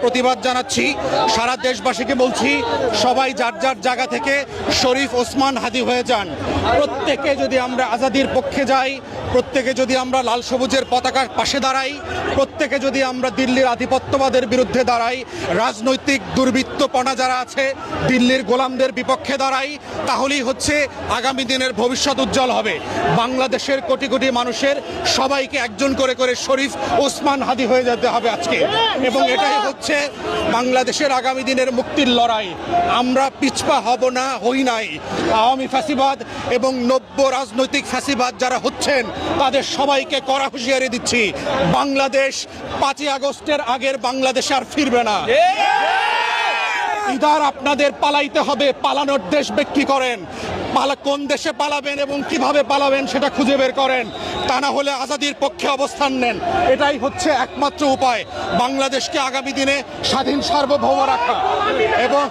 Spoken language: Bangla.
প্রতিবাদ জানাচ্ছি, সারা দেশবাসীকে বলছি সবাই যার যার জায়গা থেকে শরীফ ওসমান হাদি হয়ে যান। প্রত্যেকে যদি আমরা আজাদির পক্ষে যাই, প্রত্যেকে যদি আমরা লাল সবুজের পতাকার পাশে দাঁড়াই, প্রত্যেকে যদি আমরা দিল্লির আধিপত্যবাদের বিরুদ্ধে দাঁড়াই, রাজনৈতিক দুর্বৃত্তপনা যারা আছে দিল্লির গোলামদের বিপক্ষে দাঁড়াই, তাহলেই হচ্ছে আগামী দিনের ভবিষ্যৎ উজ্জ্বল হবে। বাংলাদেশের কোটি কোটি মানুষের সবাইকে একজন করে করে শরীফ ওসমান হাদি হয়ে যেতে হবে আজকে, এবং এটাই হচ্ছে বাংলাদেশের আগামী দিনের মুক্তির লড়াই। আমরা পিছপা হব না, হই নাই। আওয়ামী ফ্যাসিবাদ এবং নব্য রাজনৈতিক ফ্যাসিবাদ যারা হচ্ছেন তাদের সবাইকে কড়া হুঁশিয়ারি দিচ্ছি, বাংলাদেশ 5ই আগস্টের আগের বাংলাদেশ আর ফিরবে না। ইদার আপনাদের পালাইতে হবে, পালানোর দেশ বিক্রি করেন, কোন দেশে পালাবেন এবং কিভাবে পালাবেন সেটা খুঁজে বের করেন, তা না হলে আজাদির পক্ষে অবস্থান নেন। এটাই হচ্ছে একমাত্র উপায় বাংলাদেশকে আগামী দিনে স্বাধীন সার্বভৌম রাখা। এবং